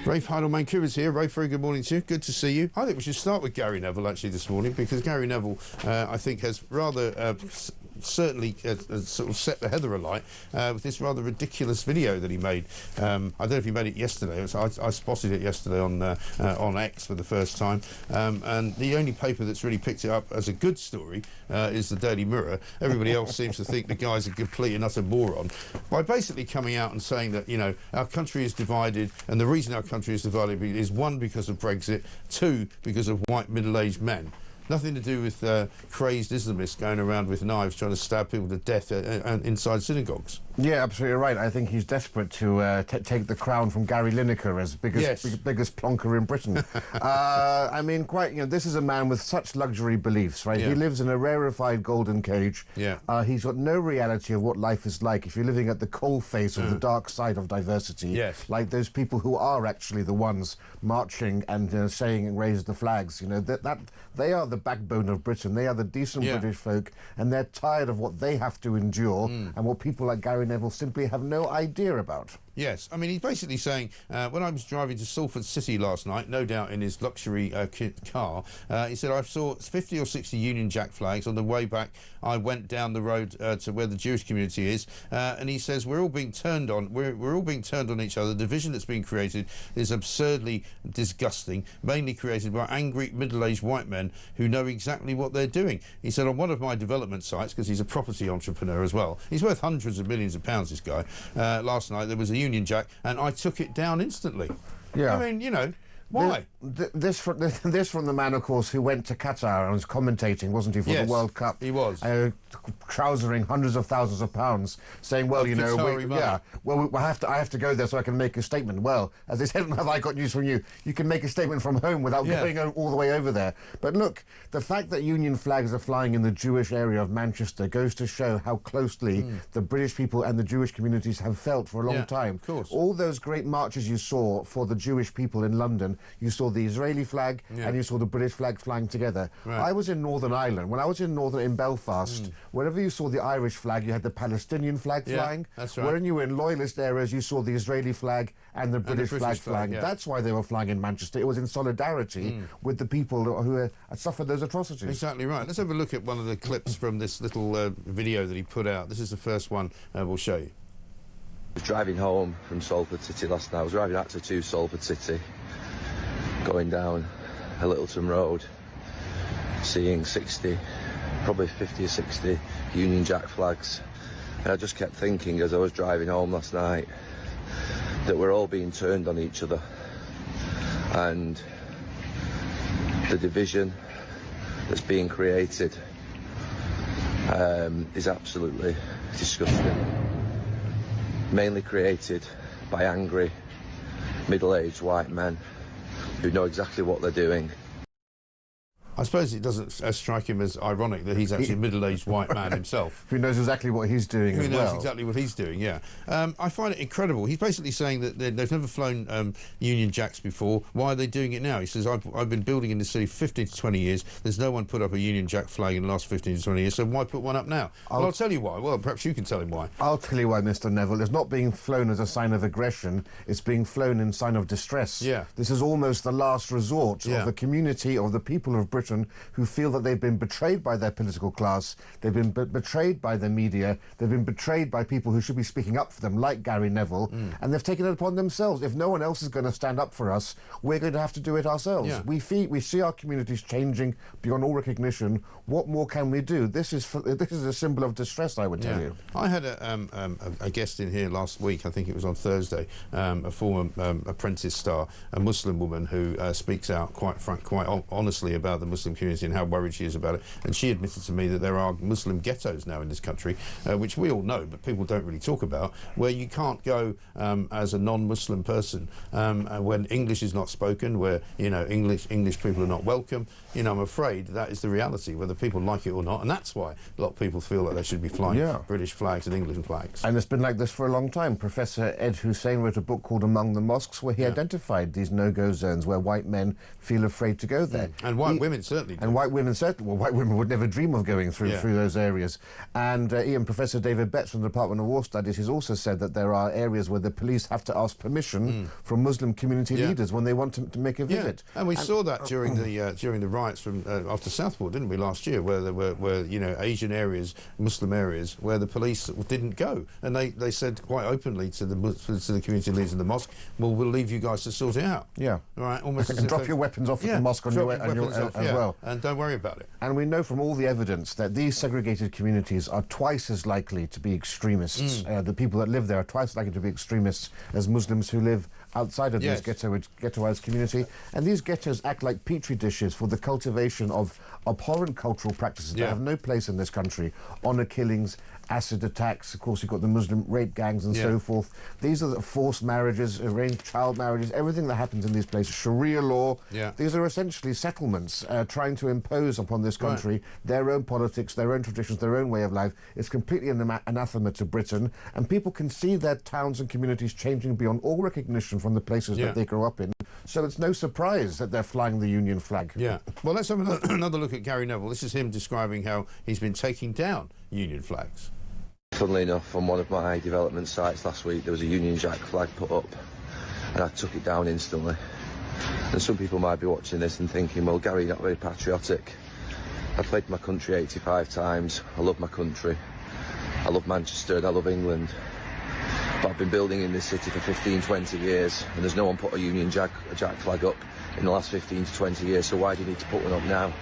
Rafe Heydel-Mankoo is here. Rafe, very good morning to you. Good to see you. I think we should start with Gary Neville, actually, this morning, because Gary Neville, I think, has rather certainly sort of set the heather alight with this rather ridiculous video that he made. I don't know if he made it yesterday. I spotted it yesterday on X for the first time. And the only paper that's really picked it up as a good story is the Daily Mirror. Everybody else seems to think the guy's a complete and utter moron by basically coming out and saying that, you know, our country is divided, and the reason our country is divided is, one, because of Brexit, two, because of white middle-aged men. Nothing to do with crazed Islamists going around with knives trying to stab people to death inside synagogues. Yeah, absolutely right. I think he's desperate to take the crown from Gary Lineker as biggest plonker in Britain. I mean, this is a man with such luxury beliefs, right? Yeah. He lives in a rarefied golden cage. Yeah. He's got no reality of what life is like if you're living at the coalface of the dark side of diversity. Yes. Like those people who are actually the ones marching and saying and raise the flags. You know, that they are the backbone of Britain. They are the decent British folk, and they're tired of what they have to endure and what people like Gary Neville simply have no idea about. Yes, I mean, he's basically saying, when I was driving to Salford City last night, no doubt in his luxury car, he said, I saw 50 or 60 Union Jack flags. On the way back, I went down the road to where the Jewish community is, and he says, we're all being turned on. We're all being turned on each other. The division that's being created is absurdly disgusting, mainly created by angry, middle-aged white men who know exactly what they're doing. He said, on one of my development sites, because he's a property entrepreneur as well, he's worth hundreds of millions of pounds, this guy. Last night, there was a Union Jack, and I took it down instantly. Yeah. I mean, you know, why? This from the man, of course, who went to Qatar and was commentating, wasn't he, for the World Cup? He was. Trousering hundreds of thousands of pounds, saying, well, you know, I have to go there so I can make a statement. Well, as they said, have I got news from you? You can make a statement from home without going all the way over there. But look, the fact that Union flags are flying in the Jewish area of Manchester goes to show how closely the British people and the Jewish communities have felt for a long time. Of course. All those great marches you saw for the Jewish people in London, you saw the Israeli flag and you saw the British flag flying together. Right. I was in Northern Ireland. When I was in Belfast, wherever you saw the Irish flag, you had the Palestinian flag flying. That's right. When you were in loyalist areas, you saw the Israeli flag and the British flag flying. Yeah. That's why they were flying in Manchester. It was in solidarity with the people who had suffered those atrocities. Exactly right. Let's have a look at one of the clips from this little video that he put out. This is the first one we'll show you. I was driving home from Salford City last night. I was driving out to Salford City, going down a Littleton Road, seeing 60, probably 50 or 60 Union Jack flags. And I just kept thinking as I was driving home last night that we're all being turned on each other. And the division that's being created is absolutely disgusting. Mainly created by angry, middle-aged white men who know exactly what they're doing. I suppose it doesn't strike him as ironic that he's actually a middle-aged white man himself. Who knows exactly what he's doing as well. Who knows exactly what he's doing, yeah. I find it incredible. He's basically saying that they've never flown Union Jacks before. Why are they doing it now? He says, I've been building in the city for 15 to 20 years. There's no one put up a Union Jack flag in the last 15 to 20 years, so why put one up now? I'll tell you why. Well, perhaps you can tell him why. I'll tell you why, Mr. Neville. It's not being flown as a sign of aggression. It's being flown in sign of distress. Yeah. This is almost the last resort of the community, of the people of Britain, who feel that they've been betrayed by their political class, they've been betrayed by the media, they've been betrayed by people who should be speaking up for them, like Gary Neville, and they've taken it upon themselves. If no one else is going to stand up for us, we're going to have to do it ourselves. Yeah. We see our communities changing beyond all recognition. What more can we do? This is a symbol of distress, I would tell you. I had a guest in here last week, I think it was on Thursday, a former Apprentice star, a Muslim woman who speaks out quite honestly about the Muslim community and how worried she is about it, and she admitted to me that there are Muslim ghettos now in this country, which we all know but people don't really talk about, where you can't go as a non-Muslim person when English is not spoken, where, you know, English people are not welcome. You know, I'm afraid that is the reality, whether people like it or not, and that's why a lot of people feel that they should be flying British flags and England flags. And it's been like this for a long time. Professor Ed Hussein wrote a book called Among the Mosques, where he identified these no-go zones where white men feel afraid to go there. And white women certainly do. And white women white women would never dream of going through those areas. And even Professor David Betts from the Department of War Studies has also said that there are areas where the police have to ask permission from Muslim community leaders when they want to make a visit. And we saw that during the riots from after Southport, didn't we, last year, where there were Asian areas, Muslim areas, where the police didn't go, and they said quite openly to the community leaders in the mosque, well, we'll leave you guys to sort it out. Yeah. All right. Almost and drop your weapons off at the mosque as well. And don't worry about it. And we know from all the evidence that these segregated communities are twice as likely to be extremists. The people that live there are twice as likely to be extremists as Muslims who live outside of these ghettoized community. And these ghettos act like petri dishes for the cultivation of abhorrent cultural practices that have no place in this country. Honour killings, acid attacks, of course you've got the Muslim rape gangs and so forth. These are the forced marriages, arranged child marriages, everything that happens in these places, Sharia law. These are essentially settlements trying to impose upon this country their own politics, their own traditions, their own way of life. It's completely anathema to Britain, and people can see their towns and communities changing beyond all recognition from the places that they grew up in. So it's no surprise that they're flying the Union flag. Well, let's have another look at Gary Neville. This is him describing how he's been taking down Union flags. Funnily enough, on one of my development sites last week, there was a Union Jack flag put up, and I took it down instantly. And some people might be watching this and thinking, well, Gary, you're not very patriotic. I played my country 85 times. I love my country. I love Manchester and I love England. But I've been building in this city for 15, 20 years, and there's no one put a Union Jack flag up in the last 15 to 20 years, so why do you need to put one up now?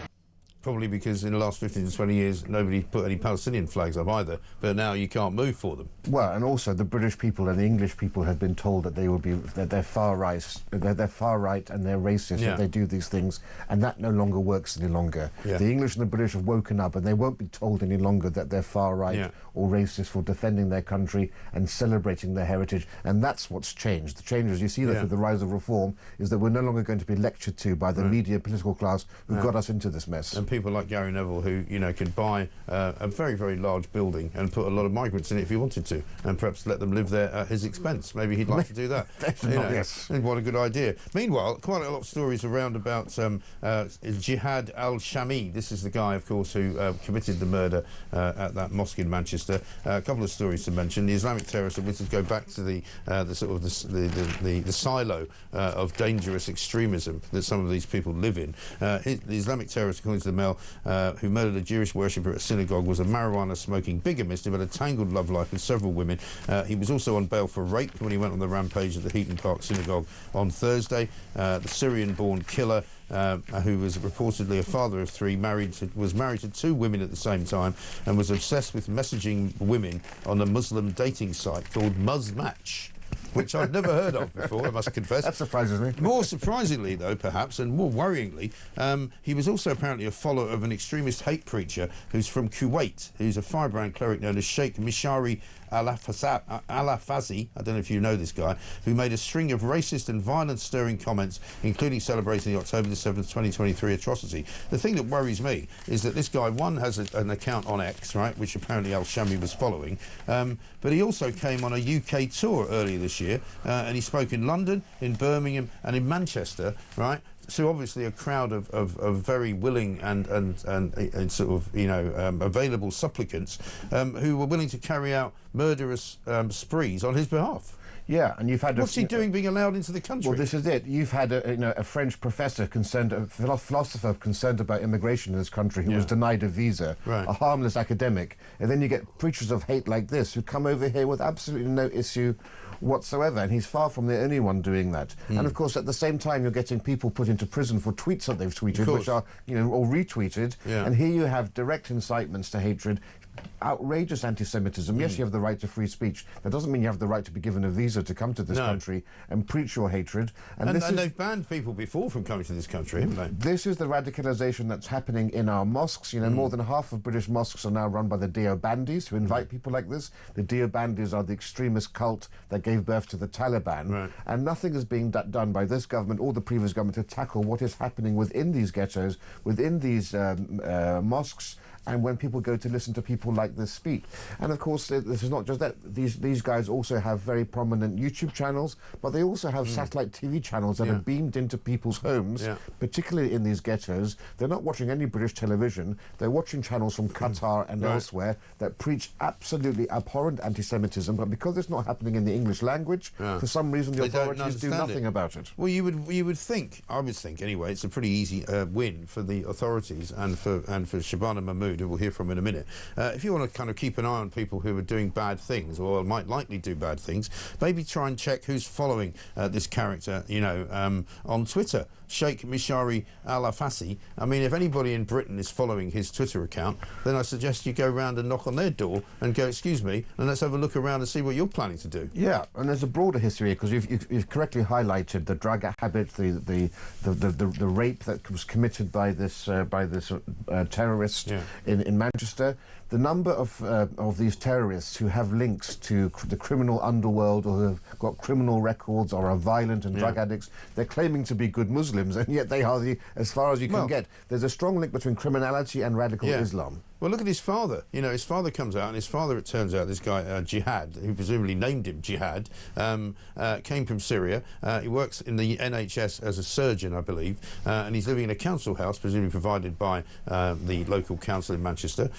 Probably because in the last 15 to 20 years nobody put any Palestinian flags up either, but now you can't move for them. Well, and also the British people and the English people have been told that they're far right and they're racist, that they do these things, and that no longer works any longer. The English and the British have woken up, and they won't be told any longer that they're far right or racist for defending their country and celebrating their heritage, and that's what's changed. The changes, you see that with the rise of reform, is that we're no longer going to be lectured to by the media and political class who got us into this mess. And people like Gary Neville who, can buy a very, very large building and put a lot of migrants in it if he wanted to, and perhaps let them live there at his expense. Maybe he'd like to do that. Yes. What a good idea. Meanwhile, quite a lot of stories around about Jihad Al-Shamie. This is the guy, of course, who committed the murder at that mosque in Manchester. A couple of stories to mention. The Islamic terrorists, and we go back to the silo of dangerous extremism that some of these people live in. The Islamic terrorist, according to the Mail, who murdered a Jewish worshipper at a synagogue, was a marijuana-smoking bigamist who had a tangled love life with several women. He was also on bail for rape when he went on the rampage at the Heaton Park synagogue on Thursday. The Syrian-born killer, who was reportedly a father of three, was married to two women at the same time, and was obsessed with messaging women on a Muslim dating site called Muzzmatch, which I'd never heard of before, I must confess. That surprises me. More surprisingly, though, perhaps, and more worryingly, he was also apparently a follower of an extremist hate preacher who's from Kuwait, who's a firebrand cleric known as Sheikh Mishari Al-Afazi, I don't know if you know this guy, who made a string of racist and violence-stirring comments, including celebrating the October the 7th, 2023 atrocity. The thing that worries me is that this guy, one, has an account on X, right, which apparently Al-Shamie was following, but he also came on a UK tour earlier this year, and he spoke in London, in Birmingham, and in Manchester, right? So obviously a crowd of very willing and sort of available supplicants who were willing to carry out murderous sprees on his behalf. Yeah, and you've had... What's he doing being allowed into the country? Well, this is it. You've had a French professor concerned, a philosopher concerned about immigration in this country who was denied a visa, a harmless academic, and then you get preachers of hate like this who come over here with absolutely no issue whatsoever, and he's far from the only one doing that. And of course, at the same time, you're getting people put into prison for tweets that they've tweeted, which are, or retweeted. And here you have direct incitements to hatred, outrageous anti-Semitism. Yes, you have the right to free speech. That doesn't mean you have the right to be given a visa to come to this country and preach your hatred. And they've banned people before from coming to this country, haven't they? This is the radicalisation that's happening in our mosques. More than half of British mosques are now run by the Deobandis, who invite people like this. The Deobandis are the extremist cult that gave birth to the Taliban. And nothing is being done by this government or the previous government to tackle what is happening within these ghettos, within these mosques, and when people go to listen to people like this speak. And of course, this is not just that. These guys also have very prominent YouTube channels, but they also have satellite TV channels that are beamed into people's homes, particularly in these ghettos. They're not watching any British television. They're watching channels from Qatar and elsewhere that preach absolutely abhorrent anti-Semitism, but because it's not happening in the English language, for some reason the authorities do nothing about it. Well, you would think, I would think anyway, it's a pretty easy win for the authorities and for Shabana Mahmood, who we'll hear from in a minute. If you want to kind of keep an eye on people who are doing bad things or might likely do bad things, maybe try and check who's following this character, on Twitter. Sheikh Mishari Al-Afasi. I mean, if anybody in Britain is following his Twitter account, then I suggest you go round and knock on their door and go, excuse me, and let's have a look around and see what you're planning to do. Yeah, and there's a broader history because you've correctly highlighted the drug habit, the rape that was committed by this terrorist in Manchester. The number of these terrorists who have links to the criminal underworld or who have got criminal records or are violent and drug addicts, they're claiming to be good Muslims, and yet they are as far as you can get. There's a strong link between criminality and radical Islam. Well, look at his father. His father comes out, and his father, it turns out, this guy, Jihad, who presumably named him Jihad, came from Syria. He works in the NHS as a surgeon, I believe, and he's living in a council house, presumably provided by the local council in Manchester.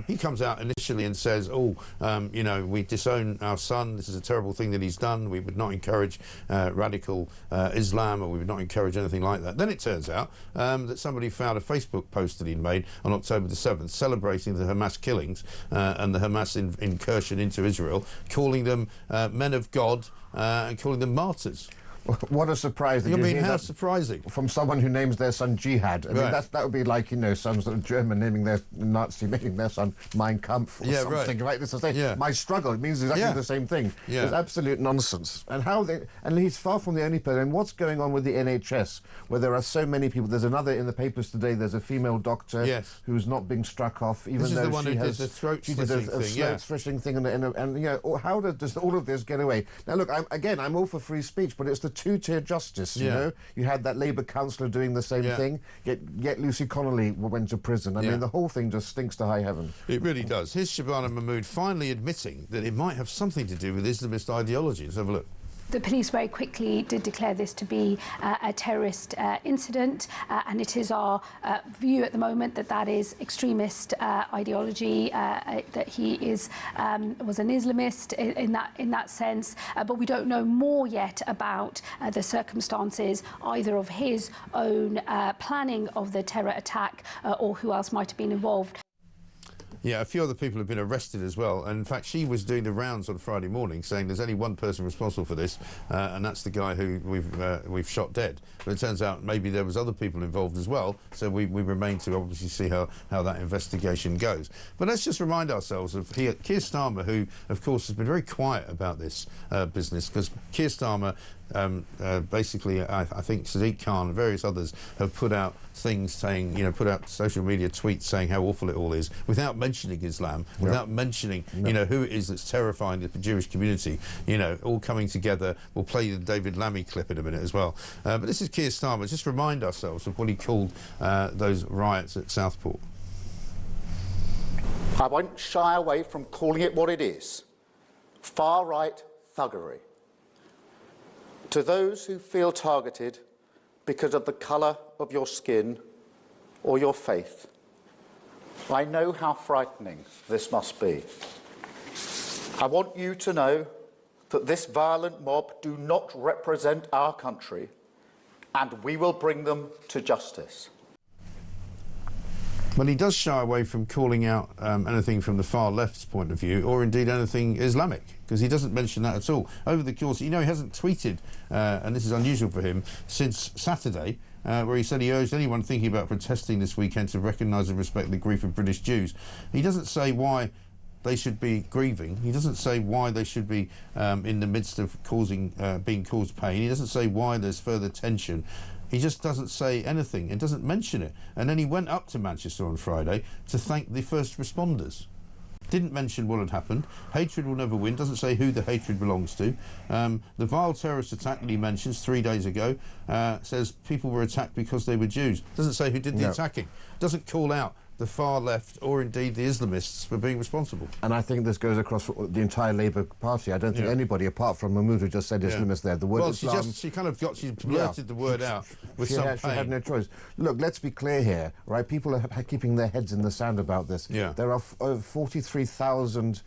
He comes out initially and says, we disown our son. This is a terrible thing that he's done. We would not encourage radical Islam, or we would not encourage anything like that. Then it turns out that somebody found a Facebook post that he'd made on October the 7th, celebrating the Hamas killings and the Hamas incursion into Israel, calling them men of God and calling them martyrs. What a surprise! How surprising from someone who names their son Jihad. I mean, that would be like some sort of German naming their Nazi, naming their son Mein Kampf or something like this. My struggle. It means exactly the same thing. It's absolute nonsense. And he's far from the only person. And what's going on with the NHS, where there are so many people? There's another in the papers today. There's a female doctor who's not being struck off, even though she has the throat slitting thing. How does all of this get away? Now, look, I'm all for free speech, but it's the two-tier justice, you know. You had that Labour councillor doing the same thing, yet Lucy Connolly went to prison. I mean, the whole thing just stinks to high heaven. It really does. Here's Shabana Mahmood finally admitting that it might have something to do with Islamist ideology. Let's have a look. The police very quickly did declare this to be a terrorist incident, and it is our view at the moment that that is extremist ideology, that he was an Islamist in that sense, but we don't know more yet about the circumstances either of his own planning of the terror attack or who else might have been involved. Yeah, a few other people have been arrested as well. And in fact, she was doing the rounds on Friday morning saying there's only one person responsible for this, and that's the guy who we've shot dead. But it turns out maybe there was other people involved as well. So we remain to obviously see how that investigation goes. But let's just remind ourselves of Keir Starmer, who, of course, has been very quiet about this business, because Keir Starmer basically, I think Sadiq Khan and various others have put out things saying, put out social media tweets saying how awful it all is, without mentioning Islam, without mentioning, who it is that's terrifying the Jewish community, all coming together. We'll play the David Lammy clip in a minute as well. But this is Keir Starmer. Just remind ourselves of what he called those riots at Southport. I won't shy away from calling it what it is: far-right thuggery. To those who feel targeted because of the colour of your skin or your faith, I know how frightening this must be. I want you to know that this violent mob do not represent our country, and we will bring them to justice. Well, he does shy away from calling out anything from the far left's point of view, or indeed anything Islamic, because he doesn't mention that at all. Over the course, he hasn't tweeted, and this is unusual for him, since Saturday, where he said he urged anyone thinking about protesting this weekend to recognise and respect the grief of British Jews. He doesn't say why they should be grieving. He doesn't say why they should be in the midst of being caused pain. He doesn't say why there's further tension. He just doesn't say anything and doesn't mention it. And then he went up to Manchester on Friday to thank the first responders. Didn't mention what had happened. Hatred will never win. Doesn't say who the hatred belongs to. The vile terrorist attack that he mentions 3 days ago says people were attacked because they were Jews. Doesn't say who did the attacking. Doesn't call out the far left or indeed the Islamists for being responsible. And I think this goes across the entire Labour Party. I don't think anybody, apart from Mahmood, who just said Islamists there, the word Islam... she blurted the word out with some pain. She had no choice. Look, let's be clear here, right? People are keeping their heads in the sand about this. Yeah. There are 43,000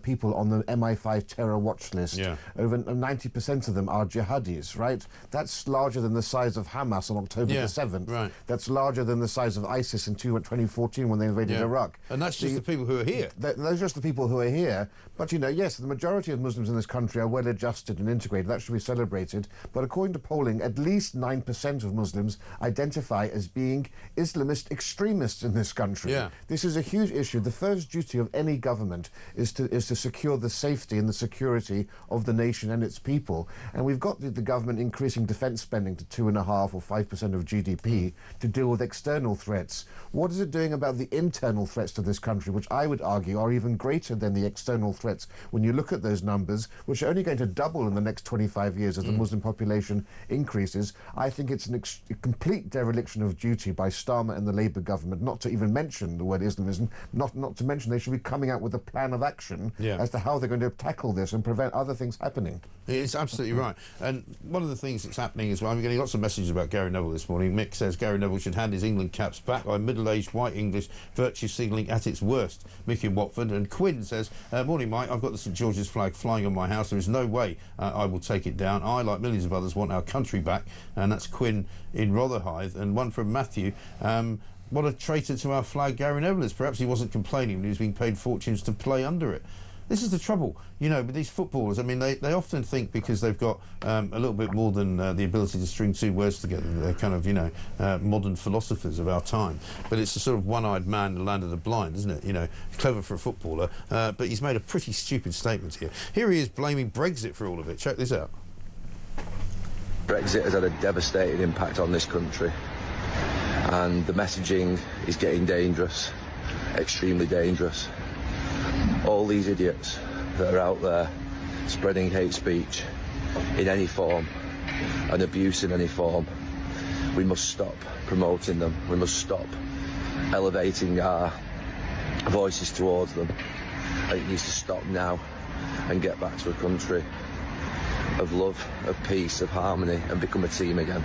people on the MI5 terror watch list. Yeah. Over 90% of them are jihadis, right? That's larger than the size of Hamas on October the 7th. Right. That's larger than the size of ISIS in 2014 when they invaded Iraq. And that's just the people who are here. Those are just the people who are here. But, you know, yes, the majority of Muslims in this country are well-adjusted and integrated. That should be celebrated. But according to polling, at least 9% of Muslims identify as being Islamist extremists in this country. Yeah. This is a huge issue. The first duty of any government is to secure the safety and the security of the nation and its people. And we've got the government increasing defence spending to 2.5% or 5% of GDP to deal with external threats. What is it doing about the internal threats to this country, which I would argue are even greater than the external threats when you look at those numbers, which are only going to double in the next 25 years as the Muslim population increases? I think it's a complete dereliction of duty by Starmer and the Labour government not to even mention the word Islamism, not to mention they should be coming out with a plan of action as to how they're going to tackle this and prevent other things happening. It's absolutely right. And one of the things that's happening as well, I'm getting lots of messages about Gary Neville this morning. Mick says Gary Neville should hand his England caps back by middle-aged white English virtue signalling at its worst. Mick in Watford. And Quinn says, morning Mike, I've got the St George's flag flying on my house. There is no way I will take it down. I, like millions of others, want our country back. And that's Quinn in Rotherhithe. And one from Matthew. What a traitor to our flag Gary Neville is. Perhaps he wasn't complaining when he was being paid fortunes to play under it. This is the trouble, you know, with these footballers. I mean, they often think because they've got a little bit more than the ability to string two words together, they're kind of, you know, modern philosophers of our time. But it's a sort of one-eyed man in the land of the blind, isn't it? You know, clever for a footballer, but he's made a pretty stupid statement here. Here he is blaming Brexit for all of it. Check this out. Brexit has had a devastating impact on this country, and the messaging is getting dangerous, extremely dangerous. All these idiots that are out there spreading hate speech in any form and abuse in any form, we must stop promoting them. We must stop elevating our voices towards them. It needs to stop now and get back to a country of love, of peace, of harmony, and become a team again.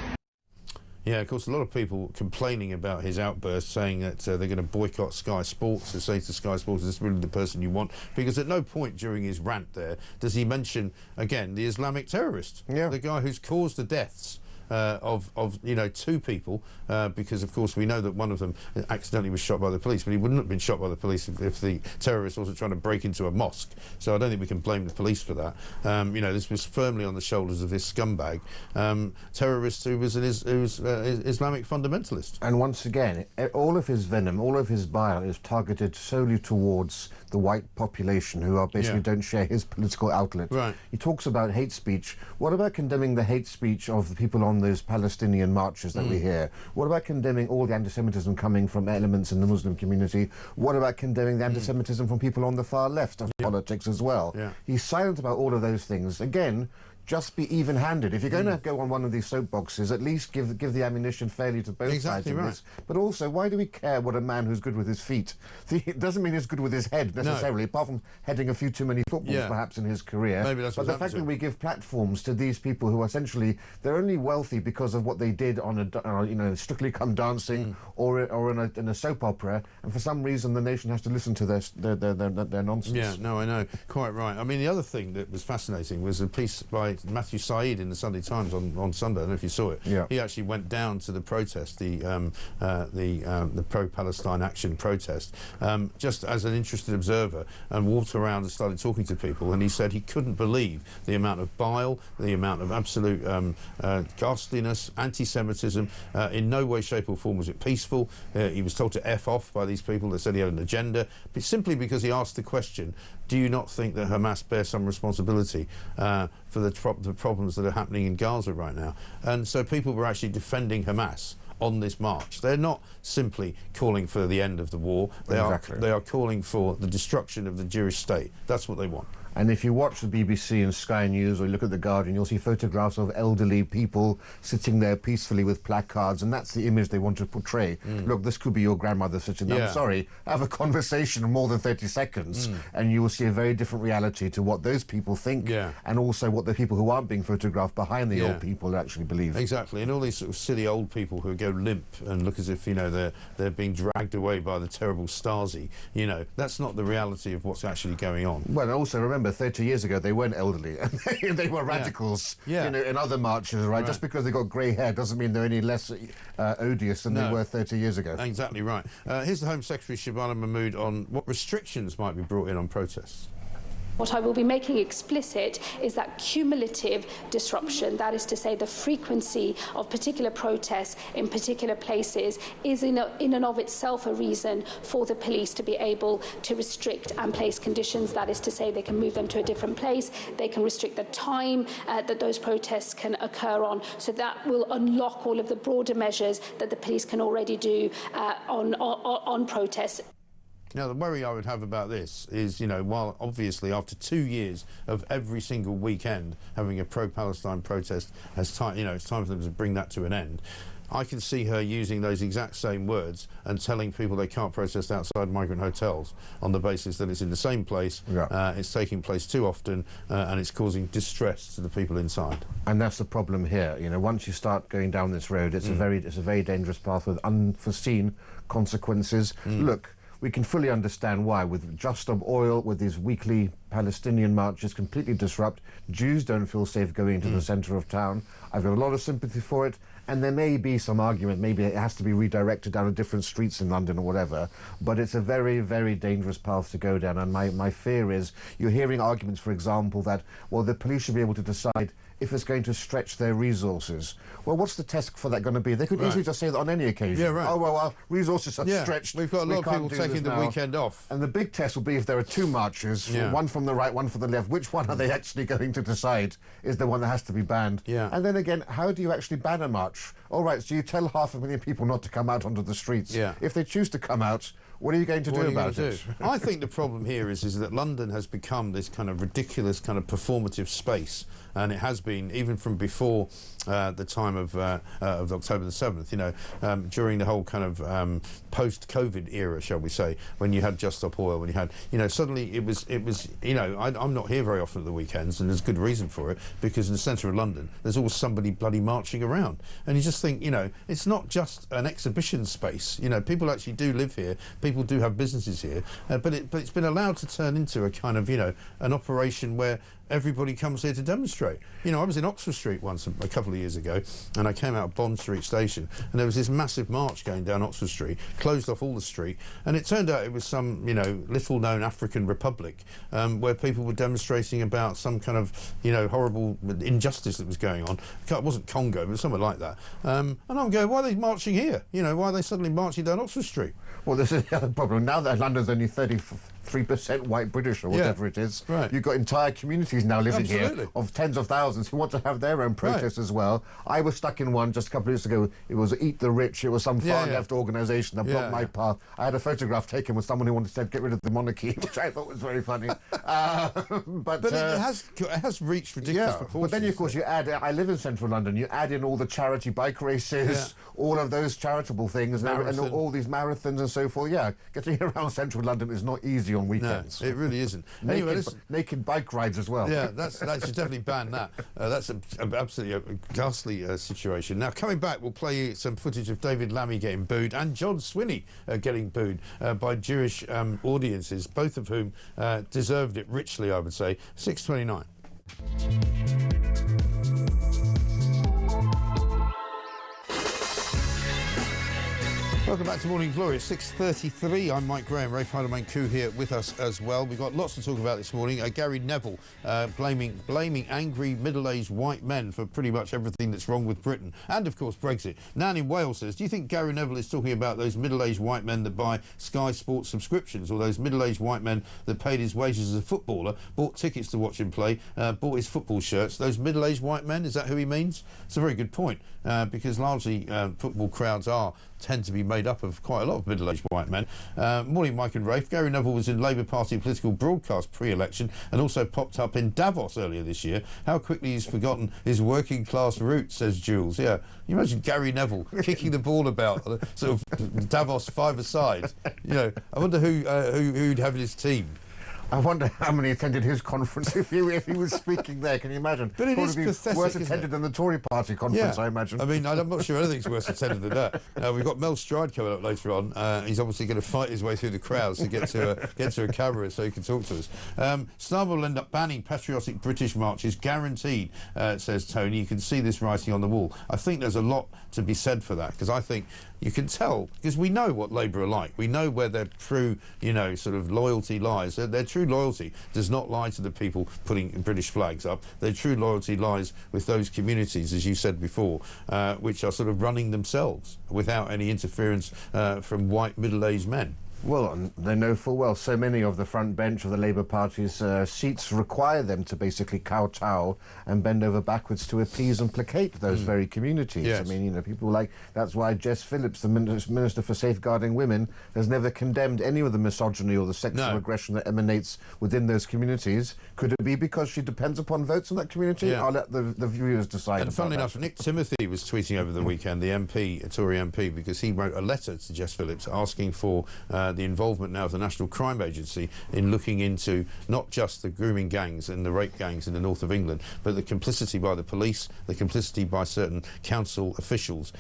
Yeah, of course, a lot of people complaining about his outburst, saying that they're going to boycott Sky Sports, to say to Sky Sports, is this really the person you want? Because at no point during his rant there does he mention, again, the Islamic terrorist, the guy who's caused the deaths of you know, two people, because of course we know that one of them accidentally was shot by the police, but he wouldn't have been shot by the police if the terrorist wasn't trying to break into a mosque. So I don't think we can blame the police for that. You know, this was firmly on the shoulders of this scumbag terrorist who was an Islamic fundamentalist. And once again, all of his venom, all of his bile is targeted solely towards the white population who are basically don't share his political outlet. Right. He talks about hate speech. What about condemning the hate speech of the people on those Palestinian marches that we hear? What about condemning all the anti-Semitism coming from elements in the Muslim community? What about condemning the anti-Semitism from people on the far left of politics as well? He's silent about all of those things. Again, just be even-handed. If you're going to go on one of these soapboxes, at least give the ammunition fairly to both sides of this. But also, why do we care what a man who's good with his feet? It doesn't mean he's good with his head, necessarily, apart from heading a few too many footballs, perhaps, in his career. Maybe that's but the fact that we give platforms to these people who essentially, they're only wealthy because of what they did on a, you know, Strictly Come Dancing or in a soap opera, and for some reason the nation has to listen to their nonsense. Yeah, no, I know. Quite right. I mean, the other thing that was fascinating was a piece by Matthew Said in the Sunday Times on Sunday. I don't know if you saw it. Yeah. He actually went down to the protest, the pro-Palestine Action protest, just as an interested observer, and walked around and started talking to people. And he said he couldn't believe the amount of bile, the amount of absolute ghastliness, anti-Semitism. In no way, shape, or form was it peaceful. He was told to F off by these people that said he had an agenda, but simply because he asked the question, do you not think that Hamas bears some responsibility for the problems that are happening in Gaza right now? And so people were actually defending Hamas on this march. They're not simply calling for the end of the war. They are calling for the destruction of the Jewish state. That's what they want. And if you watch the BBC and Sky News or you look at The Guardian, you'll see photographs of elderly people sitting there peacefully with placards, and that's the image they want to portray. Look, this could be your grandmother sitting there. I'm sorry, have a conversation in more than 30 seconds, and you will see a very different reality to what those people think, and also what the people who aren't being photographed behind the old people actually believe. Exactly, and all these sort of silly old people who go limp and look as if, you know, they're being dragged away by the terrible Stasi, you know, that's not the reality of what's actually going on. Well, also remember, 30 years ago, they weren't elderly, and they were radicals, you know, in other marches, right? Just because they got grey hair doesn't mean they're any less odious than they were 30 years ago. Exactly right. Here's the Home Secretary, Shabana Mahmood, on what restrictions might be brought in on protests. What I will be making explicit is that cumulative disruption, that is to say the frequency of particular protests in particular places, is in and of itself a reason for the police to be able to restrict and place conditions. That is to say they can move them to a different place, they can restrict the time that those protests can occur on. So that will unlock all of the broader measures that the police can already do on protests. Now, the worry I would have about this is, you know, while obviously after 2 years of every single weekend having a pro-Palestine protest, it's time for them to bring that to an end. I can see her using those exact same words and telling people they can't protest outside migrant hotels on the basis that it's in the same place, it's taking place too often, and it's causing distress to the people inside. And that's the problem here. You know, once you start going down this road, it's a very dangerous path with unforeseen consequences. Look, we can fully understand why. With Just Stop Oil, with these weekly Palestinian marches completely disrupt, Jews don't feel safe going into the centre of town. I've got a lot of sympathy for it, and there may be some argument, maybe it has to be redirected down to different streets in London or whatever, but it's a very, very dangerous path to go down, and my fear is, you're hearing arguments, for example, that, well, the police should be able to decide if it's going to stretch their resources. Well, what's the test for that going to be? They could easily just say that on any occasion. Oh, well, our resources are stretched. We've got a lot of people taking the weekend off. And the big test will be if there are two marches, one from the right, one from the left, which one are they actually going to decide is the one that has to be banned? And then again, how do you actually ban a march? All right, so you tell 500,000 people not to come out onto the streets. If they choose to come out, what are you going to do about it? I think the problem here is that London has become this kind of ridiculous kind of performative space, and it has been even from before the time of October the 7th, you know, during the whole kind of post-COVID era, shall we say, when you had Just Stop Oil, when you had, you know, suddenly it was, you know, I'm not here very often at the weekends, and there's good reason for it, because in the centre of London, there's always somebody bloody marching around, and you just think, you know, it's not just an exhibition space, you know, people actually do live here, people do have businesses here, but it's been allowed to turn into a kind of, you know, an operation where everybody comes here to demonstrate. You know, I was in Oxford Street once a couple of years ago, and I came out of Bond Street Station, and there was this massive march going down Oxford Street, closed off all the street, and it turned out it was some, you know, little-known African republic where people were demonstrating about some kind of, you know, horrible injustice that was going on. It wasn't Congo, but somewhere like that. And I'm going, why are they marching here? You know, why are they suddenly marching down Oxford Street? Well, this is the other problem. Now that London's only 33% white British or whatever it is, you've got entire communities now living here of tens of thousands who want to have their own protests as well. I was stuck in one just a couple of years ago. It was Eat the Rich. It was some far-left organisation that blocked my path. I had a photograph taken with someone who wanted to get rid of the monarchy, which I thought was very funny. But it has reached ridiculous proportions. But then, of course, you add, I live in central London, you add in all the charity bike races, all of those charitable things, and all these marathons and so forth. Yeah, getting around central London is not easy on weekends. No, it really isn't. Naked bike rides as well. Yeah, that should definitely ban that. That's absolutely a ghastly situation. Now, coming back, we'll play you some footage of David Lammy getting booed and John Swinney getting booed by Jewish audiences, both of whom deserved it richly, I would say. 6:29. Welcome back to Morning Glory. It's 6:33. I'm Mike Graham. Rafe Heydel-Mankoo here with us as well. We've got lots to talk about this morning. Gary Neville blaming angry middle-aged white men for pretty much everything that's wrong with Britain. And, of course, Brexit. Nan in Wales says, do you think Gary Neville is talking about those middle-aged white men that buy Sky Sports subscriptions, or those middle-aged white men that paid his wages as a footballer, bought tickets to watch him play, bought his football shirts? Those middle-aged white men, is that who he means? It's a very good point, because largely football crowds tend to be made made up of quite a lot of middle-aged white men. Morning, Mike and Rafe. Gary Neville was in Labour Party political broadcast pre-election and also popped up in Davos earlier this year. How quickly he's forgotten his working-class roots, says Jules. Yeah, you imagine Gary Neville kicking the ball about, sort of Davos five-a-side. You know, I wonder who'd have in his team. I wonder how many attended his conference if he was speaking there. Can you imagine? But it is pathetic, worse attended than the Tory Party conference, I imagine. I mean, I'm not sure anything's worse attended than that. We've got Mel Stride coming up later on. He's obviously going to fight his way through the crowds to get to a camera so he can talk to us. Starmer will end up banning patriotic British marches, guaranteed, says Tony. You can see this writing on the wall. I think there's a lot to be said for that, because I think you can tell, because we know what Labour are like. We know where their true, you know, sort of loyalty lies. Their true loyalty does not lie to the people putting British flags up. Their true loyalty lies with those communities, as you said before, which are sort of running themselves without any interference from white middle-aged men. Well, and they know full well so many of the front bench of the Labour Party's seats require them to basically kowtow and bend over backwards to appease and placate those very communities. Yes. I mean, you know, people like, that's why Jess Phillips, the Minister for Safeguarding Women, has never condemned any of the misogyny or the sexual aggression that emanates within those communities. Could it be because she depends upon votes in that community? Yeah. I'll let the viewers decide. And funnily enough, Nick Timothy was tweeting over the weekend, the MP, a Tory MP, because he wrote a letter to Jess Phillips asking for the involvement now of the National Crime Agency in looking into not just the grooming gangs and the rape gangs in the north of England, but the complicity by the police, the complicity by certain council officials,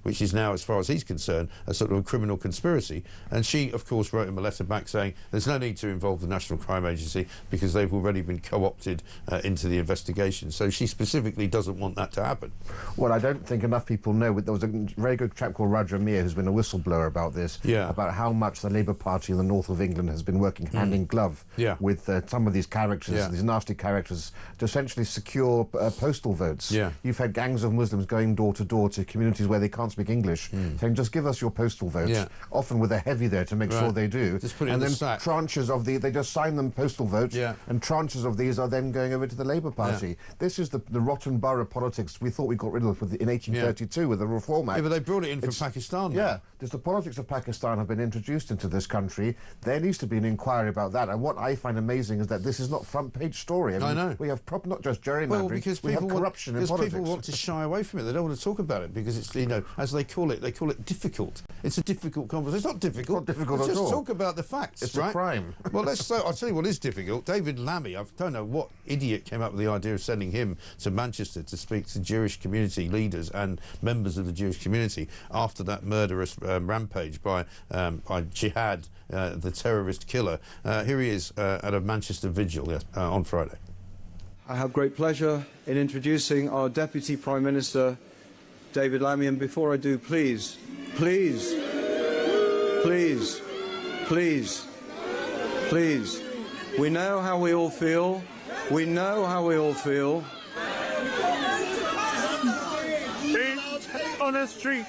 which is now, as far as he's concerned, a sort of a criminal conspiracy. And she, of course, wrote him a letter back saying there's no need to involve the National Crime Agency because they've already been co-opted into the investigation. So she specifically doesn't want that to happen. Well, I don't think enough people know. There was a very good chap called Roger Meir who's been a whistleblower about this, about how much the Labour Party in the north of England has been working hand in glove with some of these characters, these nasty characters, to essentially secure postal votes. You've had gangs of Muslims going door to door to communities where they can't speak English, saying, just give us your postal votes, often with a heavy there to make sure they do. Just put it and in then the sack. tranches of they just sign them postal votes, and tranches of these are then going over to the Labour Party. This is the rotten borough politics we thought we got rid of in 1832 with the Reform Act. Yeah, but they brought it in from Pakistan now. Yeah, because the politics of Pakistan have been introduced into this country. There needs to be an inquiry about that. And what I find amazing is that this is not front-page story. I know. We have not just gerrymandering, we have corruption in politics. People want to shy away from it. They don't want to talk about it because it's, you know, as they call it difficult. It's a difficult conversation. It's not difficult. It's not difficult at all. Just talk about the facts, It's right? a crime. Well, I'll tell you what is difficult. David Lammy, I don't know what idiot came up with the idea of sending him to Manchester to speak to Jewish community leaders and members of the Jewish community after that murderous rampage by Jihad, the terrorist killer. Here he is at a Manchester vigil on Friday. I have great pleasure in introducing our Deputy Prime Minister, David Lammy, and before I do, please, please, please, please, please, we know how we all feel. We know how we all feel. On the street.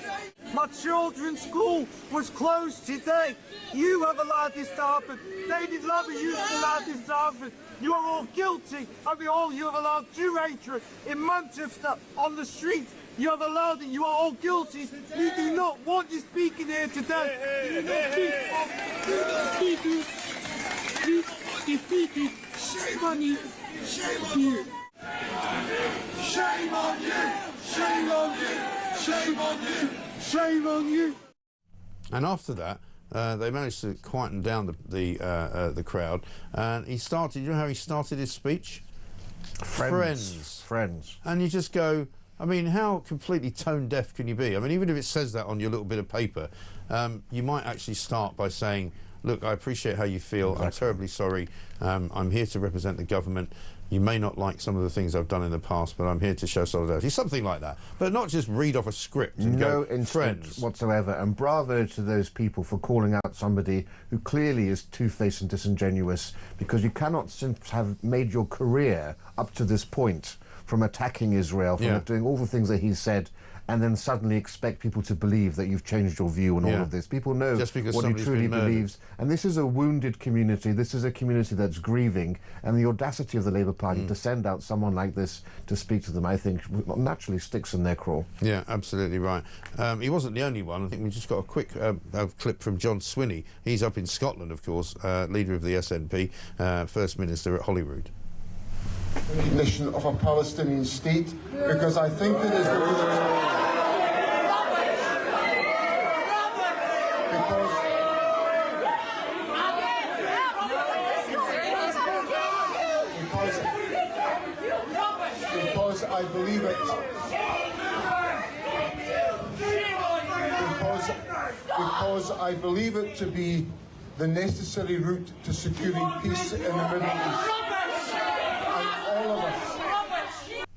My children's school was closed today. You have allowed this to happen. David Lammy, you have allowed this to happen. You are all guilty of the whole. You have allowed Jew hatred in Manchester on the street. You have allowed it. You are all guilty. You do not want you speaking here today. You do not speak. You defeated. Shame on you. Shame on you. Shame on you. Shame on you. Shame on you. Shame on you. And after that, they managed to quieten down the crowd, and he started. You know how he started his speech? Friends. And you just go, I mean, how completely tone deaf can you be? I mean, even if it says that on your little bit of paper, you might actually start by saying, look, I appreciate how you feel. I'm terribly sorry. I'm here to represent the government. You may not like some of the things I've done in the past, but I'm here to show solidarity. Something like that. But not just read off a script and go, friends. Whatsoever. And bravo to those people for calling out somebody who clearly is two-faced and disingenuous, because you cannot have made your career up to this point from attacking Israel, from doing all the things that he said, and then suddenly expect people to believe that you've changed your view on all of this. People know what he truly believes. And this is a wounded community. This is a community that's grieving. And the audacity of the Labour Party to send out someone like this to speak to them, I think, naturally sticks in their craw. Yeah, absolutely right. He wasn't the only one. I think we just got a quick clip from John Swinney. He's up in Scotland, of course, leader of the SNP, First Minister at Holyrood. Recognition of a Palestinian state, because I think it is because I believe it. Because I believe it to be the necessary route to securing peace in the Middle East.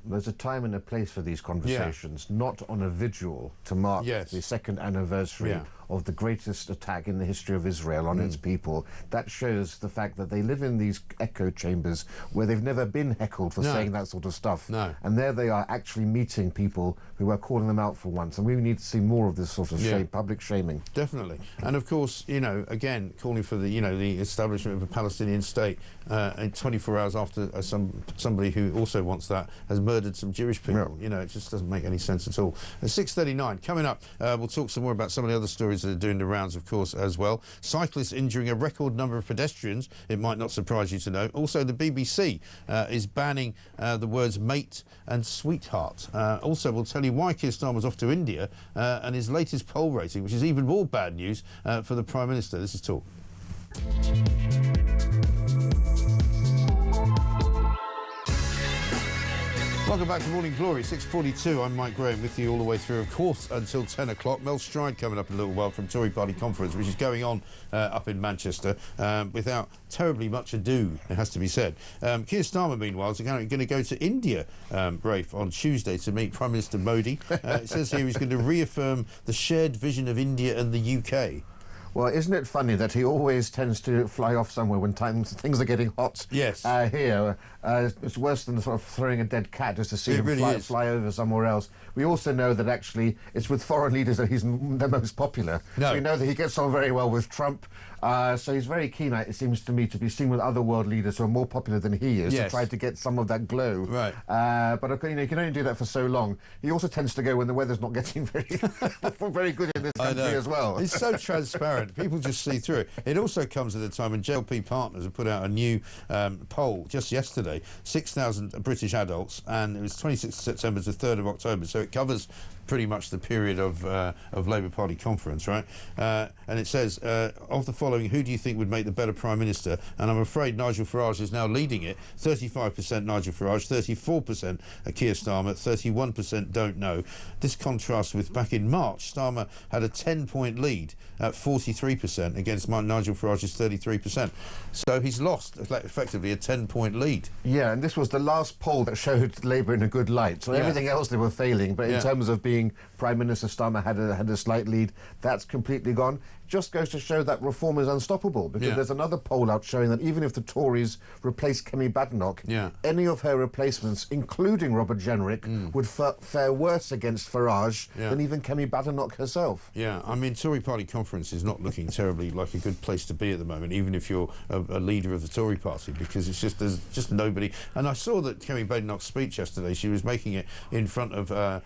There's a time and a place for these conversations, not on a vigil to mark the second anniversary of the greatest attack in the history of Israel on its people. That shows the fact that they live in these echo chambers where they've never been heckled for saying that sort of stuff. And there they are actually meeting people who are calling them out for once. And we need to see more of this sort of public shaming. Definitely. And of course, you know, again, calling for the, you know, the establishment of a Palestinian state and 24 hours after somebody who also wants that has murdered some Jewish people. You know, it just doesn't make any sense at all. At 6:39, coming up, we'll talk some more about some of the other stories that are doing the rounds, of course, as well. Cyclists injuring a record number of pedestrians, it might not surprise you to know. Also, the BBC is banning the words mate and sweetheart. Also, we'll tell you why Keir Starmer's off to India and his latest poll rating, which is even more bad news for the Prime Minister. This is Talk. Welcome back to Morning Glory, 6:42. I'm Mike Graham with you all the way through, of course, until 10 o'clock. Mel Stride coming up in a little while from Tory Party Conference, which is going on up in Manchester without terribly much ado, it has to be said. Keir Starmer, meanwhile, is going to go to India, Rafe, on Tuesday to meet Prime Minister Modi. It says here he's going to reaffirm the shared vision of India and the UK. Well, isn't it funny that he always tends to fly off somewhere when things are getting hot? Yes. Here, it's worse than sort of throwing a dead cat just to see him fly over somewhere else. We also know that actually it's with foreign leaders that he's the most popular. We know that he gets on very well with Trump. So he's very keen, it seems to me, to be seen with other world leaders who are more popular than he is to try to get some of that glow. Right. But you know, you can only do that for so long. He also tends to go when the weather's not getting very good in this country as well. It's so transparent. People just see through it. It also comes at a time when JLP Partners have put out a new poll just yesterday, 6,000 British adults, and it was 26th of September to 3rd of October, so it covers pretty much the period of Labour Party conference, right? And it says, of the following, who do you think would make the better Prime Minister? And I'm afraid Nigel Farage is now leading it. 35% Nigel Farage, 34% Keir Starmer, 31% don't know. This contrasts with back in March, Starmer had a 10-point lead at 43% against Nigel Farage's 33%. So he's lost effectively a 10-point lead. Yeah, and this was the last poll that showed Labour in a good light. So everything else they were failing, but in terms of being Prime Minister, Starmer had a slight lead. That's completely gone. Just goes to show that reform is unstoppable, because there's another poll out showing that even if the Tories replace Kemi Badenoch, any of her replacements, including Robert Jenrick, would fare worse against Farage than even Kemi Badenoch herself. Yeah, I mean, Tory Party Conference is not looking terribly like a good place to be at the moment, even if you're a leader of the Tory Party, because it's just there's just nobody. And I saw that Kemi Badenoch's speech yesterday, she was making it in front of a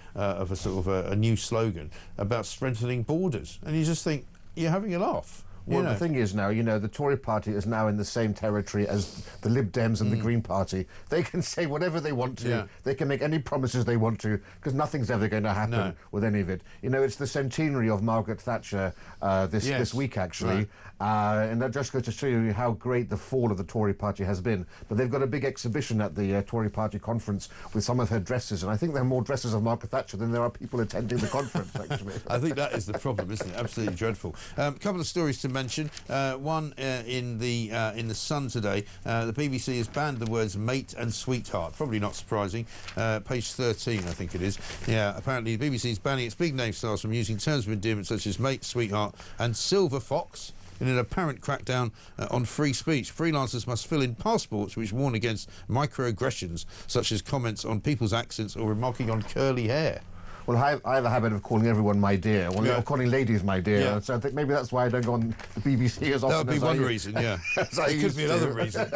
sort of a new slogan about strengthening borders, and you just think, you're having a laugh. Well, the thing is now, you know, the Tory party is now in the same territory as the Lib Dems and the Green Party. They can say whatever they want to. They can make any promises they want to, because nothing's ever going to happen with any of it. You know, it's the centenary of Margaret Thatcher this week, actually. And that just goes to show you how great the fall of the Tory party has been. But they've got a big exhibition at the Tory party conference with some of her dresses, and I think there are more dresses of Margaret Thatcher than there are people attending the conference, actually. I think that is the problem, isn't it? Absolutely dreadful. A couple of stories to mention. One in the Sun today. The BBC has banned the words mate and sweetheart. Probably not surprising. Page 13, I think it is. Yeah, apparently the BBC is banning its big name stars from using terms of endearment such as mate, sweetheart and silver fox in an apparent crackdown on free speech. Freelancers must fill in passports which warn against microaggressions, such as comments on people's accents or remarking on curly hair. Well, I have a habit of calling everyone my dear, or calling ladies my dear, so I think maybe that's why I don't go on the BBC as often. That would be one reason, yeah. It could be another reason.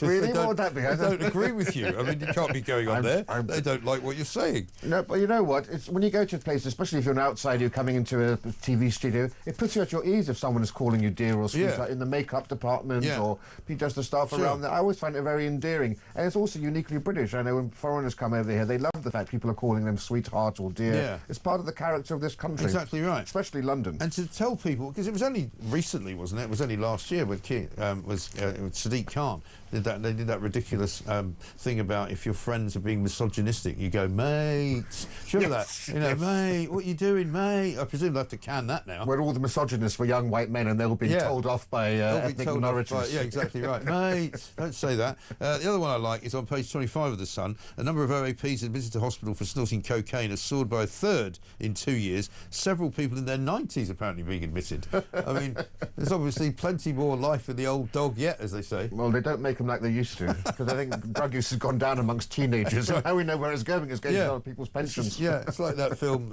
Really? What would that be? I don't agree with you. I mean, you can't be going on there. They don't like what you're saying. No, but you know what? It's when you go to a place, especially if you're an outsider, you're coming into a TV studio, it puts you at your ease if someone is calling you dear or sweet, like in the makeup department or just the staff around there. I always find it very endearing. And it's also uniquely British. I know when foreigners come over here, they love the fact people are calling them sweetheart or dear. Yeah. It's part of the character of this country. Exactly right. Especially London. And to tell people, because it was only recently, wasn't it? It was only last year with Sadiq Khan. They did that ridiculous thing about if your friends are being misogynistic, you go, mate. Do you remember that? You know, mate, what are you doing, mate? I presume they'll have to can that now. Where all the misogynists were young white men and they were being told off by ethnic minorities. Yeah, exactly right. Mate, don't say that. The other one I like is on page 25 of The Sun. A number of OAPs admitted to hospital for snorting cocaine has soared by a third in 2 years. Several people in their 90s apparently being admitted. I mean, there's obviously plenty more life in the old dog yet, as they say. Well, they don't make them like they used to, because I think drug use has gone down amongst teenagers. And now we know where it's going. It's going to other people's pensions. It's like that film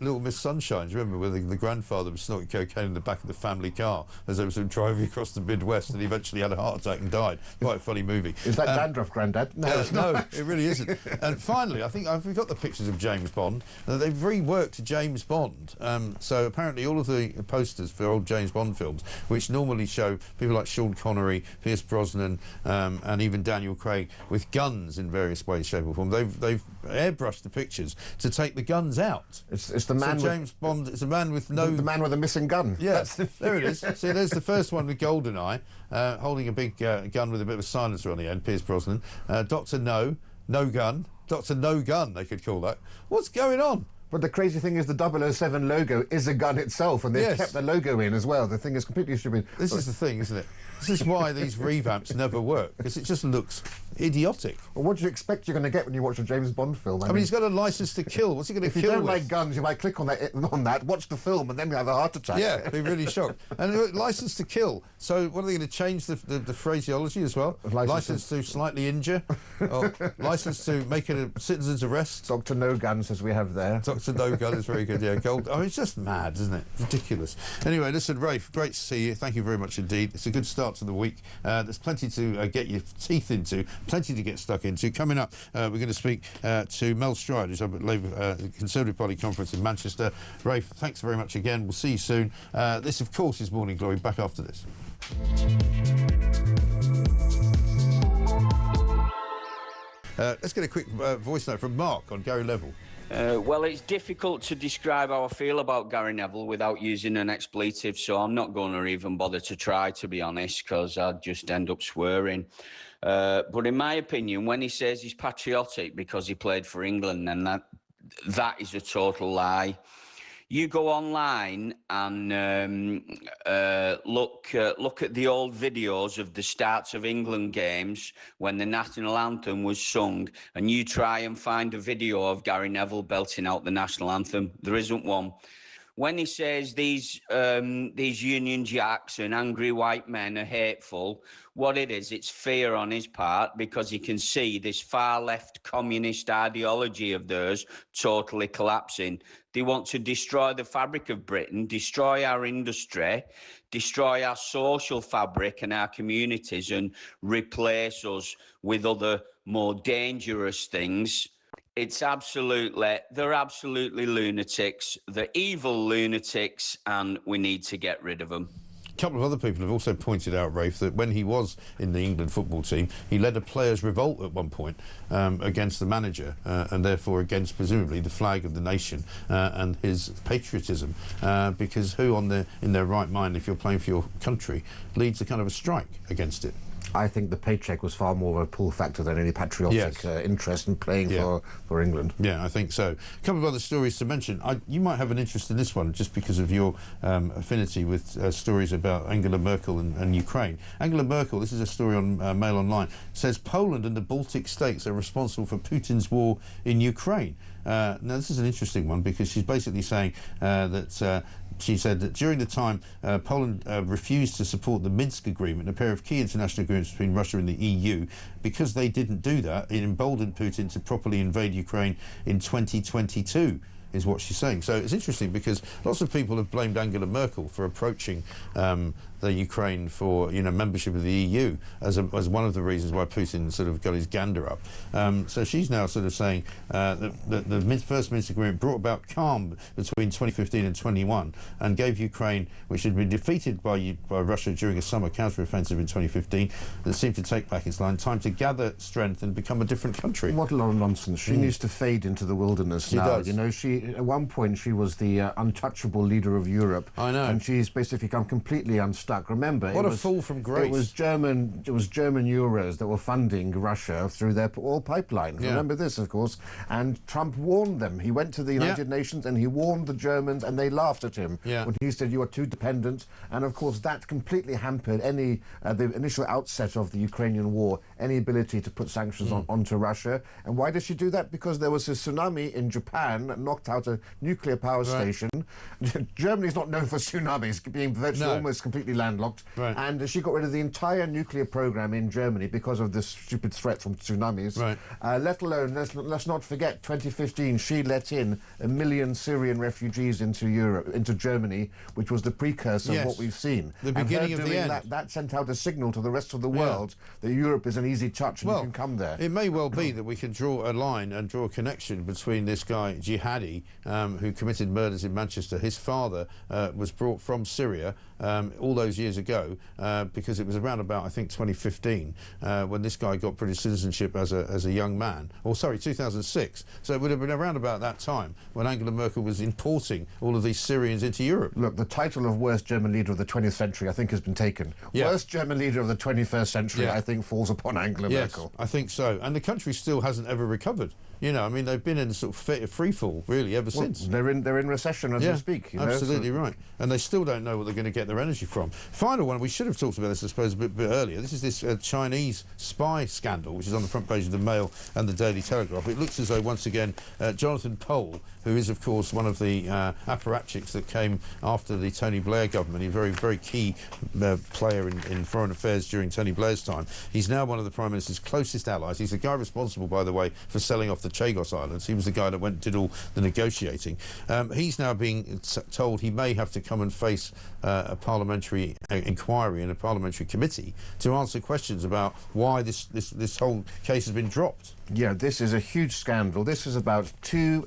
Little Miss Sunshine. Do you remember where the grandfather was snorting cocaine in the back of the family car as they were sort of driving across the Midwest, and he eventually had a heart attack and died? Quite a funny movie. Is that dandruff, Grandad? No, it's not. No, it really isn't. And finally, I think we've got the pictures of James Bond. They've reworked James Bond. So apparently all of the posters for old James Bond films, which normally show people like Sean Connery, Pierce Brosnan, and even Daniel Craig with guns in various ways, shape or form, they've airbrushed the pictures to take the guns out. It's the man. So James Bond is a man with no... The man with a missing gun. Yeah, there it is. See, there's the first one with GoldenEye, holding a big gun with a bit of a silencer on the end, Pierce Brosnan. Dr. No Gun. Dr. No Gun, they could call that. What's going on? But the crazy thing is the 007 logo is a gun itself, and they've kept the logo in as well. The thing is completely stupid. This is the thing, isn't it? This is why these revamps never work, because it just looks idiotic. Well, what do you expect you're going to get when you watch a James Bond film? I mean, he's got a license to kill. What's he going to kill If you don't with? like guns, you might click on that, watch the film, and then you have a heart attack. Yeah, be really shocked. And license to kill. So what are they going to change the phraseology as well? License to slightly injure? Or license to make it a citizen's arrest? Dr. No Gun, as we have there. Dr. No Gun is very good, yeah. Gold. I mean, it's just mad, isn't it? Ridiculous. Anyway, listen, Rafe, great to see you. Thank you very much indeed. It's a good start to the week. There's plenty to get your teeth into, plenty to get stuck into. Coming up, we're going to speak to Mel Stride, who's up at Labour Conservative Party conference in Manchester. Rafe, thanks very much again. We'll see you soon. This, of course, is Morning Glory. Back after this. Let's get a quick voice note from Mark on Gary Neville. Well, it's difficult to describe how I feel about Gary Neville without using an expletive, so I'm not going to even bother to try, to be honest, because I'd just end up swearing. But in my opinion, when he says he's patriotic because he played for England, then that is a total lie. You go online and look at the old videos of the starts of England games when the national anthem was sung, and you try and find a video of Gary Neville belting out the national anthem. There isn't one. When he says these Union Jacks and angry white men are hateful, what it is, it's fear on his part, because he can see this far-left communist ideology of theirs totally collapsing. They want to destroy the fabric of Britain, destroy our industry, destroy our social fabric and our communities, and replace us with other more dangerous things. They're absolutely lunatics. They're evil lunatics, and we need to get rid of them. A couple of other people have also pointed out, Rafe, that when he was in the England football team, he led a players' revolt at one point against the manager, and therefore against, presumably, the flag of the nation and his patriotism. Because who in their right mind, if you're playing for your country, leads a kind of a strike against it? I think the paycheck was far more of a pull factor than any patriotic interest in playing for England. Yeah, I think so. A couple of other stories to mention. You might have an interest in this one just because of your affinity with stories about Angela Merkel and Ukraine. Angela Merkel, this is a story on Mail Online, says Poland and the Baltic states are responsible for Putin's war in Ukraine. Now, this is an interesting one because she's basically saying that She said that during the time Poland refused to support the Minsk Agreement, a pair of key international agreements between Russia and the EU, because they didn't do that, it emboldened Putin to properly invade Ukraine in 2022. Is what she's saying. So it's interesting because lots of people have blamed Angela Merkel for approaching the Ukraine for membership of the EU as one of the reasons why Putin sort of got his gander up. So she's now sort of saying that the first Minsk agreement brought about calm between 2015 and 21 and gave Ukraine, which had been defeated by Russia during a summer counter-offensive in 2015, that seemed to take back its line, time to gather strength and become a different country. What a lot of nonsense. She needs to fade into the wilderness she now. Does. You know, at one point she was the untouchable leader of Europe. I know. And she's basically become completely unstuck. Remember, what a fall from grace. It was German euros that were funding Russia through their oil pipelines. Yeah. Remember this, of course. And Trump warned them. He went to the United Nations and he warned the Germans, and they laughed at him when he said, "You are too dependent." And of course, that completely hampered the initial outset of the Ukrainian war, any ability to put sanctions onto Russia. And why did she do that? Because there was a tsunami in Japan that knocked out a nuclear power station. Germany's not known for tsunamis, being virtually almost completely landlocked. Right. And she got rid of the entire nuclear program in Germany because of this stupid threat from tsunamis. Right. Let alone, let's not forget, 2015, she let in 1 million Syrian refugees into Germany, which was the precursor of what we've seen. The beginning of the end. That sent out a signal to the rest of the world that Europe is an easy touch and you can come there. It may well be that we can draw a line and draw a connection between this guy, Jihadi, who committed murders in Manchester. His father was brought from Syria all those years ago because it was around about, I think, 2015 when this guy got British citizenship as a young man. Or, sorry, 2006. So it would have been around about that time when Angela Merkel was importing all of these Syrians into Europe. Look, the title of worst German leader of the 20th century, I think, has been taken. Worst German leader of the 21st century, I think, falls upon Angela Merkel. I think so. And the country still hasn't ever recovered. You know, I mean, they've been in sort of free fall, really, ever since. They're in recession as we speak. Absolutely right. And they still don't know what they're going to get their energy from. Final one, we should have talked about this, I suppose, a bit earlier. This is this Chinese spy scandal, which is on the front page of the Mail and the Daily Telegraph. It looks as though, once again, Jonathan Pole, who is, of course, one of the apparatchiks that came after the Tony Blair government, a very, very key player in foreign affairs during Tony Blair's time. He's now one of the Prime Minister's closest allies. He's the guy responsible, by the way, for selling off the Chagos Islands. He was the guy that went and did all the negotiating. He's now being told he may have to come and face a parliamentary inquiry and a parliamentary committee to answer questions about why this whole case has been dropped. Yeah, this is a huge scandal. This is about two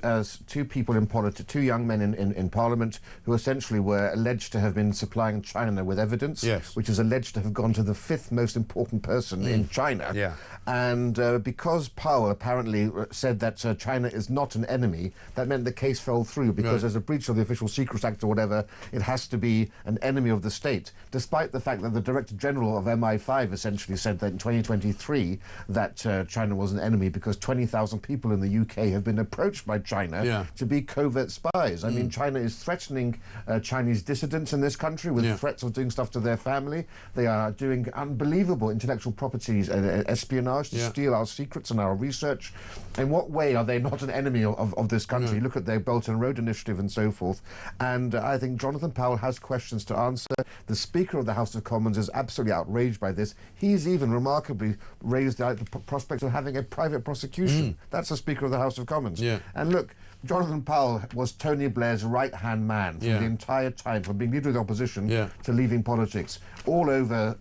people in politics, two young men in Parliament who essentially were alleged to have been supplying China with evidence, which is alleged to have gone to the 5th most important person in China. Yeah. And because Powell apparently said that China is not an enemy, that meant the case fell through because there's a breach of the Official Secrets Act or whatever. It has to be an enemy of the state, despite the fact that the Director General of MI5 essentially said that in 2023 that China was an enemy because 20,000 people in the UK have been approached by China to be covert spies. I mean, China is threatening Chinese dissidents in this country with threats of doing stuff to their family. They are doing unbelievable intellectual properties espionage to steal our secrets and our research. In what way are they not an enemy of this country? Look at their Belt and Road Initiative and so forth. And I think Jonathan Powell has questions to answer. The Speaker of the House of Commons is absolutely outraged by this. He's even remarkably raised the prospect of having a private prosecution. That's the Speaker of the House of Commons. And look, Jonathan Powell was Tony Blair's right-hand man for the entire time, from being leader of the opposition to leaving politics. All over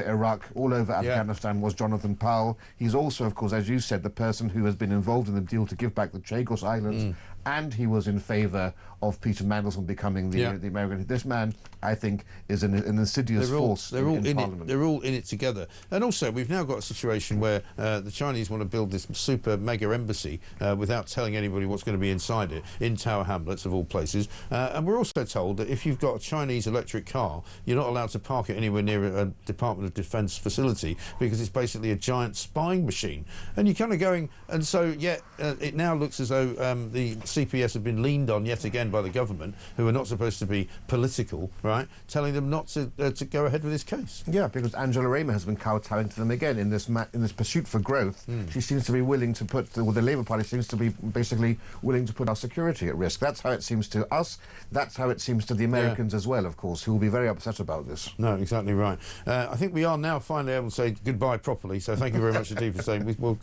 Iraq, all over Afghanistan was Jonathan Powell. He's also, of course, as you said, the person who has been involved in the deal to give back the Chagos Islands, and he was in favour of Peter Mandelson becoming the American. This man, I think, is an insidious force in Parliament. They're all in it together. And also, we've now got a situation where the Chinese want to build this super mega embassy without telling anybody what's going to be inside it, in Tower Hamlets, of all places. And we're also told that if you've got a Chinese electric car, you're not allowed to park it anywhere near a Department of Defence facility because it's basically a giant spying machine. And you're kind of going, and so, it now looks as though the CPS have been leaned on yet again by the government, who are not supposed to be political, right, telling them not to go ahead with this case. Yeah, because Angela Rayner has been kowtowing to them again in this pursuit for growth. She seems to be willing to put, the Labour Party seems to be basically willing to put put our security at risk. That's how it seems to us. That's how it seems to the Americans as well, of course, who will be very upset about this. No, exactly right. I think we are now finally able to say goodbye properly, so thank you very much indeed for saying. We'll